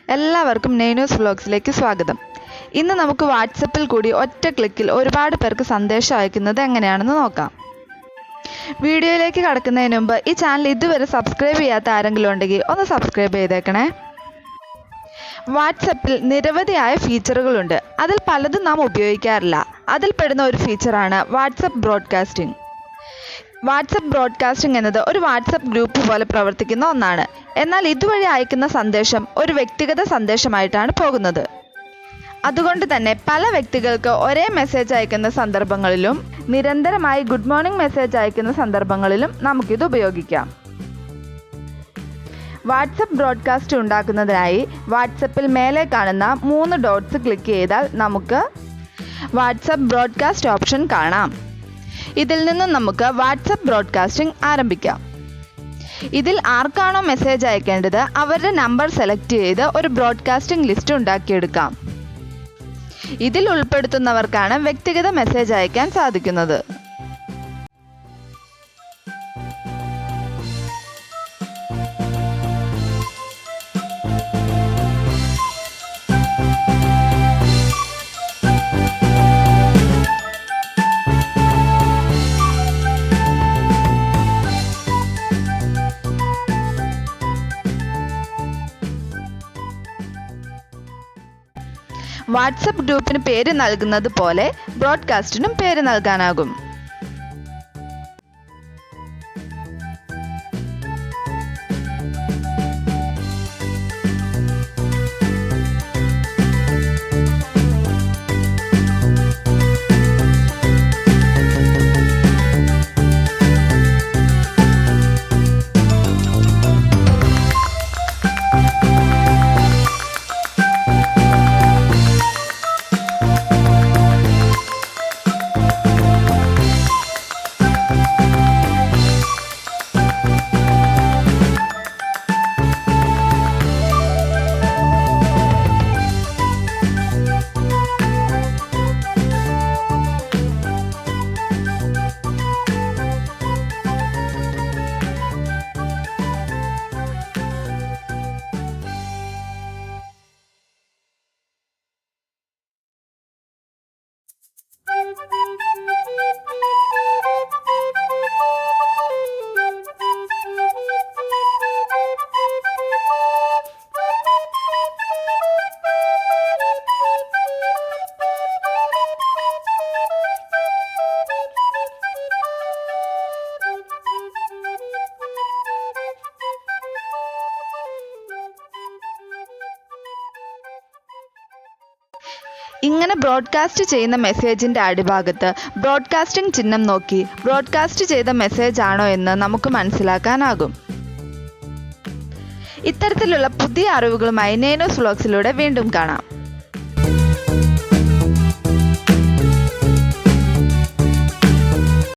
എല്ലാവർക്കും നൈനൂസ് വ്ലോഗ്സിലേക്ക് സ്വാഗതം. ഇന്ന് നമുക്ക് വാട്സപ്പിൽ കൂടി ഒറ്റ ക്ലിക്കിൽ ഒരുപാട് പേർക്ക് സന്ദേശം അയക്കുന്നത് എങ്ങനെയാണെന്ന് നോക്കാം. വീഡിയോയിലേക്ക് കടക്കുന്നതിന് മുമ്പ് ഈ ചാനൽ ഇതുവരെ സബ്സ്ക്രൈബ് ചെയ്യാത്ത ആരെങ്കിലും ഉണ്ടെങ്കിൽ ഒന്ന് സബ്സ്ക്രൈബ് ചെയ്തേക്കണേ. വാട്സപ്പിൽ നിരവധിയായ ഫീച്ചറുകളുണ്ട്. അതിൽ പലതും നാം ഉപയോഗിക്കാറില്ല. അതിൽ പെടുന്ന ഒരു ഫീച്ചറാണ് വാട്സപ്പ് ബ്രോഡ്കാസ്റ്റിംഗ്. വാട്സപ്പ് ബ്രോഡ്കാസ്റ്റിംഗ് എന്നത് ഒരു വാട്സപ്പ് ഗ്രൂപ്പ് പോലെ പ്രവർത്തിക്കുന്ന ഒന്നാണ്. എന്നാൽ ഇതുവഴി അയക്കുന്ന സന്ദേശം ഒരു വ്യക്തിഗത സന്ദേശമായിട്ടാണ് പോകുന്നത്. അതുകൊണ്ട് തന്നെ പല വ്യക്തികൾക്ക് ഒരേ മെസ്സേജ് അയക്കുന്ന സന്ദർഭങ്ങളിലും നിരന്തരമായി ഗുഡ് മോർണിംഗ് മെസ്സേജ് അയക്കുന്ന സന്ദർഭങ്ങളിലും നമുക്കിത് ഉപയോഗിക്കാം. വാട്സപ്പ് ബ്രോഡ്കാസ്റ്റ് ഉണ്ടാക്കുന്നതിനായി വാട്സപ്പിൽ മേലെ കാണുന്ന 3 ഡോട്ട്സ് ക്ലിക്ക് ചെയ്താൽ നമുക്ക് വാട്സപ്പ് ബ്രോഡ്കാസ്റ്റ് ഓപ്ഷൻ കാണാം. ഇതിൽ നിന്നും നമുക്ക് വാട്സപ്പ് ബ്രോഡ്കാസ്റ്റിംഗ് ആരംഭിക്കാം. ഇതിൽ ആർക്കാണോ മെസ്സേജ് അയക്കേണ്ടത് അവരുടെ നമ്പർ സെലക്ട് ചെയ്ത് ഒരു ബ്രോഡ്കാസ്റ്റിംഗ് ലിസ്റ്റ് ഉണ്ടാക്കിയെടുക്കാം. ഇതിൽ ഉൾപ്പെടുത്തുന്നവർക്കാണ് വ്യക്തിഗത മെസ്സേജ് അയക്കാൻ സാധിക്കുന്നത്. വാട്സപ്പ് ഗ്രൂപ്പിന് പേര് നൽകുന്നത് പോലെ ബ്രോഡ്കാസ്റ്റിനും പേര് നൽകാനാകും. ഇങ്ങനെ ബ്രോഡ്കാസ്റ്റ് ചെയ്യുന്ന മെസ്സേജിൻ്റെ അടിഭാഗത്ത് ബ്രോഡ്കാസ്റ്റിംഗ് ചിഹ്നം നോക്കി ബ്രോഡ്കാസ്റ്റ് ചെയ്ത മെസ്സേജ് ആണോ എന്ന് നമുക്ക് മനസ്സിലാക്കാനാകും. ഇത്തരത്തിലുള്ള പുതിയ അറിവുകളുമായി നൈനൂസ് വ്ലോഗ്സിലൂടെ വീണ്ടും കാണാം.